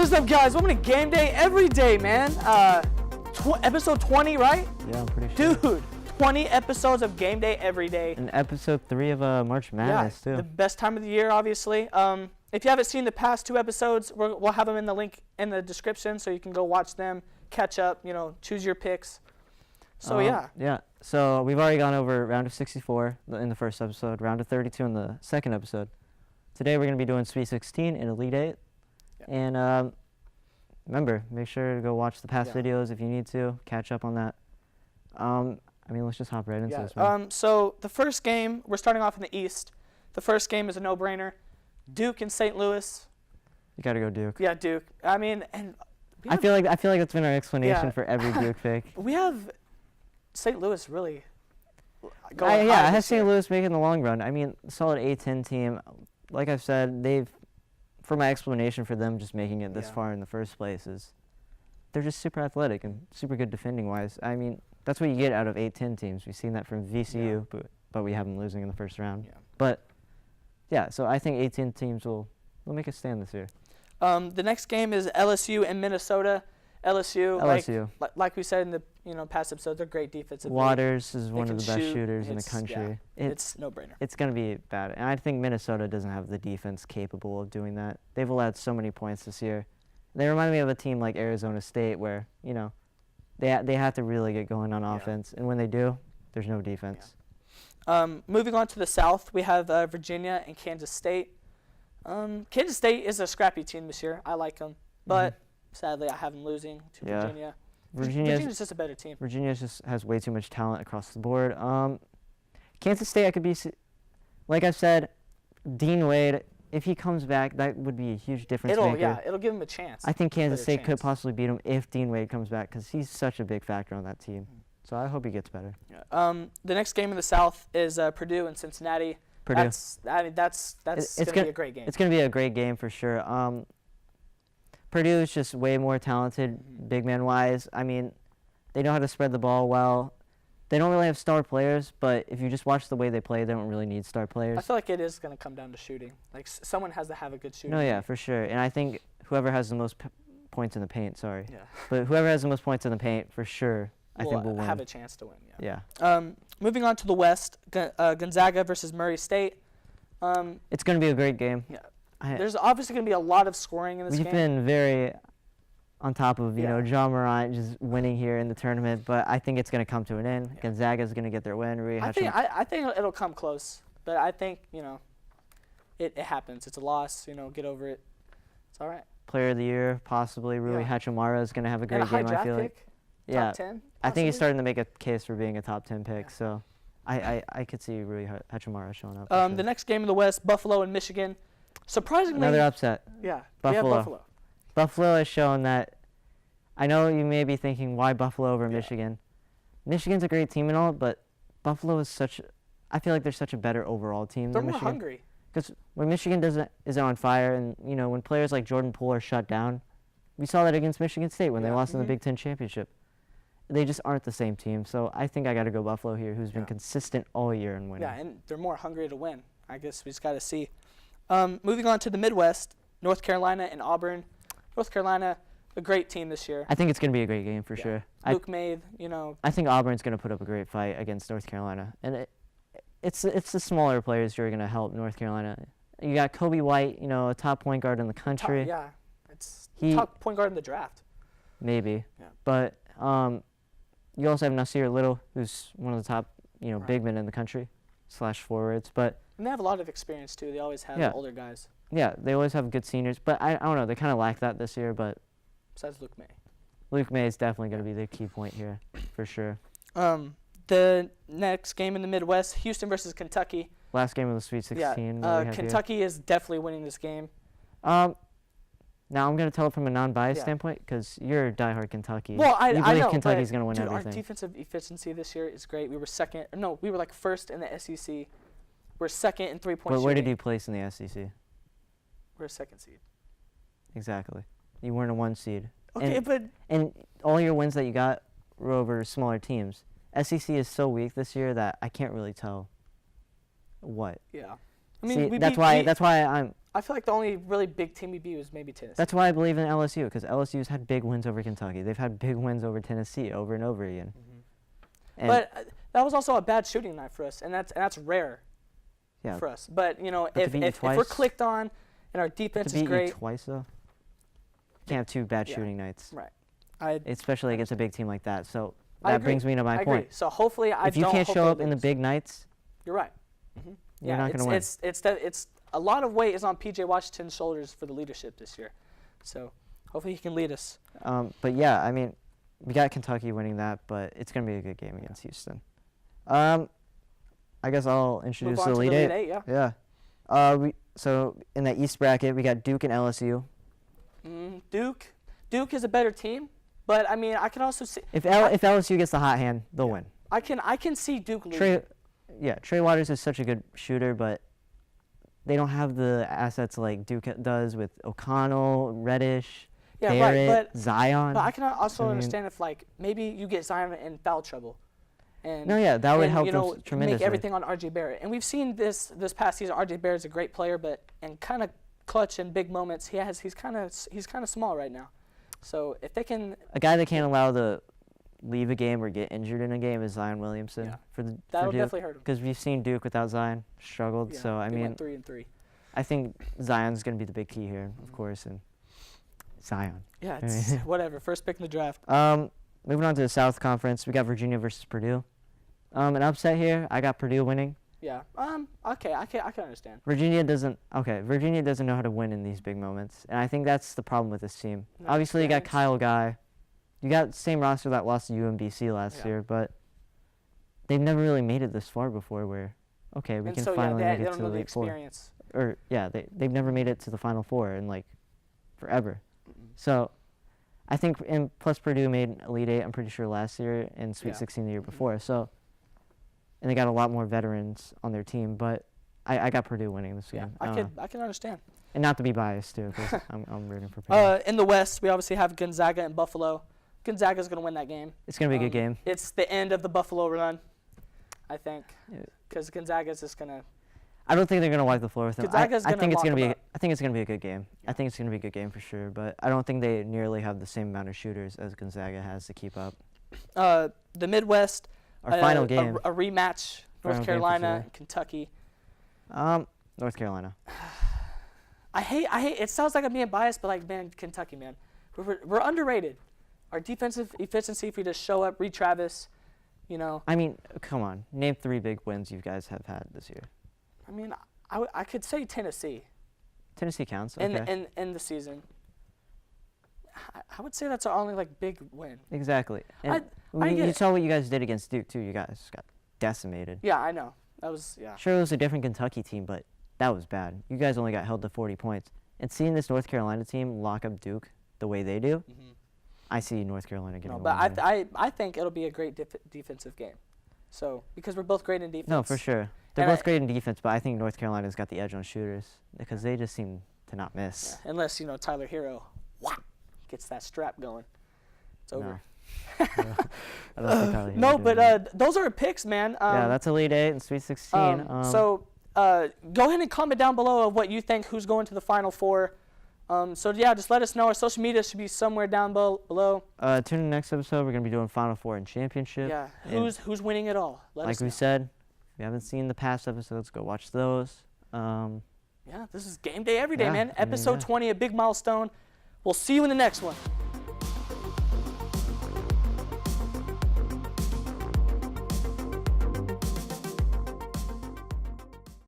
What is up, guys? Welcome to Game Day Everyday, man. Episode 20, right? Yeah, I'm pretty sure. Dude, 20 episodes of Game Day Everyday. And episode 3 of March Madness, too. The best time of the year, obviously. If you haven't seen the past 2 episodes, we'll have them in the link in the description so you can go watch them, catch up, choose your picks. So, yeah. Yeah, so we've already gone over round of 64 in the first episode, round of 32 in the second episode. Today we're going to be doing Sweet 16 and Elite 8. Yeah. And remember, make sure to go watch the past videos if you need to, catch up on that. Let's just hop right into this one. So the first game, we're starting off in the East. The first game is a no-brainer. Duke and St. Louis. You got to go Duke. Yeah, Duke. I feel like that's been our explanation for every Duke pick. We have St. Louis really going high. I have St. Louis making the long run. Solid A-10 team. Like I've said, for my explanation for them just making it this far in the first place is they're just super athletic and super good defending-wise. That's what you get out of 8-10 teams. We've seen that from VCU, but we have them losing in the first round. Yeah. But, yeah, so I think 8-10 teams will make a stand this year. The next game is LSU and Minnesota. LSU. Like we said in the past episodes, they're great defensively. Waters is one of the best shooters in the country. Yeah, it's no-brainer. It's going to be bad. And I think Minnesota doesn't have the defense capable of doing that. They've allowed so many points this year. They remind me of a team like Arizona State where, they have to really get going on offense. And when they do, there's no defense. Yeah. Moving on to the South, we have Virginia and Kansas State. Kansas State is a scrappy team this year. I like them. But sadly, I have them losing to Virginia. Virginia's just a better team. Virginia just has way too much talent across the board. Kansas State, I could be, like I said, Dean Wade, if he comes back, that would be a huge difference maker. Yeah, it'll give him a chance. I think Kansas State could possibly beat him if Dean Wade comes back because he's such a big factor on that team. So I hope he gets better. Yeah. The next game in the South is Purdue and Cincinnati. Purdue. That's going to be a great game. It's going to be a great game for sure. Purdue is just way more talented, big man-wise. They know how to spread the ball well. They don't really have star players, but if you just watch the way they play, they don't really need star players. I feel like it is going to come down to shooting. Like, someone has to have a good shooting. No, yeah, for sure. And I think whoever has the most points in the paint, but whoever has the most points in the paint, for sure, I think will win. Have a chance to win, yeah. Moving on to the West, Gonzaga versus Murray State. It's going to be a great game. Yeah. There's obviously going to be a lot of scoring in this game. We've been very on top of, John Morant just winning here in the tournament, but I think it's going to come to an end. Yeah. Gonzaga's going to get their win. I think it'll come close, but I think, it happens. It's a loss, get over it. It's all right. Player of the Year, possibly. Rui Hachimura is going to have a great game, I feel like. Yeah. Top 10, possibly? I think he's starting to make a case for being a top 10 pick, so I could see Rui Hachimura showing up. The next game in the West, Buffalo and Michigan. Surprisingly, another upset. Yeah, Buffalo. Buffalo has shown that. I know you may be thinking, why Buffalo over Michigan? Michigan's a great team and all, but Buffalo is I feel like they're such a better overall team than Michigan. They're more hungry. Because when Michigan isn't on fire, and when players like Jordan Poole are shut down, we saw that against Michigan State when they lost in the Big Ten championship. They just aren't the same team. So I think I got to go Buffalo here, who's been consistent all year in winning. Yeah, and they're more hungry to win. I guess we just got to see. Moving on to the Midwest, North Carolina and Auburn. North Carolina, a great team this year. I think it's going to be a great game for sure. Luke Maye, I think Auburn's going to put up a great fight against North Carolina. And it's the smaller players who are going to help North Carolina. You got Kobe White, a top point guard in the country. It's top point guard in the draft. Maybe. Yeah. But you also have Nasir Little, who's one of the top, big men in the country, /forwards. And they have a lot of experience, too. They always have older guys. Yeah, they always have good seniors. But I don't know. They kind of lack that this year. But besides Luke Maye. Luke Maye is definitely going to be the key point here, for sure. The next game in the Midwest, Houston versus Kentucky. Last game of the Sweet 16. Yeah, Kentucky is definitely winning this game. Now I'm going to tell it from a non-biased standpoint because you're a diehard Kentucky. Well, I believe Kentucky's going to win everything. Our defensive efficiency this year is great. We were second. No, we were like first in the SEC. We're second in three-point shooting. But where did you place in the SEC? We're a second seed. Exactly. You weren't a 1 seed. Okay, and all your wins that you got were over smaller teams. SEC is so weak this year that I can't really tell what. Yeah. That's why I feel like the only really big team we beat was maybe Tennessee. That's why I believe in LSU, because LSU's had big wins over Kentucky. They've had big wins over Tennessee over and over again. Mm-hmm. But that was also a bad shooting night for us, and that's rare for us. But if we're clicked on and our defense is great. To beat you twice though, you can't have two bad shooting nights. Right. Especially against a big team like that. So that brings me to my point. So hopefully if you can't show up in the big nights, you're right. You're not going to win. It's a lot of weight is on P.J. Washington's shoulders for the leadership this year. So hopefully he can lead us. But yeah, I mean, we got Kentucky winning that, but it's going to be a good game against Houston. I guess I'll introduce the Elite Eight. Yeah. So in that East bracket, we got Duke and LSU. Duke is a better team, but I mean, I can also see if LSU gets the hot hand, they'll win. I can see Duke losing. Trey Waters is such a good shooter, but they don't have the assets like Duke does with O'Connell, Reddish, Barrett, Zion. But I can also understand if maybe you get Zion in foul trouble. And, that would help them tremendously. Make everything on R.J. Barrett. And we've seen this past season. R.J. Barrett is a great player, but in kind of clutch in big moments, he's kind of small right now. So if they can, a guy that can't allow to leave a game or get injured in a game is Zion Williamson for Duke. That'll definitely hurt him. Because we've seen Duke without Zion struggled. Yeah, so I mean, went 3-3. I think Zion's going to be the big key here, of course, and Zion. Yeah, it's whatever. First pick in the draft. Moving on to the South Conference, we got Virginia versus Purdue. An upset here. I got Purdue winning. Yeah. Okay. I can understand. Virginia doesn't know how to win in these big moments, and I think that's the problem with this team. Obviously, you got Kyle Guy. You got the same roster that lost to UMBC last year, but they've never really made it this far before. Where we can finally make it to the Elite Four. Or they've never made it to the Final Four in forever. So, I think plus Purdue made Elite Eight. I'm pretty sure last year and Sweet 16 the year before. So. And they got a lot more veterans on their team, but I got Purdue winning this game. I can understand. And not to be biased too, because I'm rooting for Purdue. In the West, we obviously have Gonzaga and Buffalo. Gonzaga's going to win that game. It's going to be a good game. It's the end of the Buffalo run, I think, because Gonzaga's just going to. I don't think they're going to wipe the floor with them. I think it's going to be a good game. Yeah. I think it's going to be a good game for sure, but I don't think they nearly have the same amount of shooters as Gonzaga has to keep up. The Midwest. Our final game. A rematch. North Carolina and Kentucky. North Carolina. I hate. It sounds like I'm being biased, but Kentucky, man, we're underrated. Our defensive efficiency, if we just show up, read Travis, I mean, come on. Name 3 big wins you guys have had this year. I mean, I could say Tennessee. Tennessee counts. Okay. In the season. I would say that's our only big win. Exactly. And you saw what you guys did against Duke too. You guys got decimated. Yeah, I know. That was Sure, it was a different Kentucky team, but that was bad. You guys only got held to 40 points. And seeing this North Carolina team lock up Duke the way they do, I see North Carolina getting a win. But I think it'll be a great defensive game. So because we're both great in defense. No, for sure. They're both great in defense, but I think North Carolina's got the edge on shooters because they just seem to not miss. Yeah, unless Tyler Hero gets that strap going, it's over. I don't think Tyler no, but those are our picks, man. That's Elite Eight and Sweet 16. So go ahead and comment down below of what you think, who's going to the Final Four. Just let us know. Our social media should be somewhere down below. Tune in next episode. We're gonna be doing Final Four and championship. Yeah, who's winning it all? Let us know. Like we said, if you haven't seen the past episodes, go watch those. This is Game Day Every Day, man. Episode 20, a big milestone. We'll see you in the next one.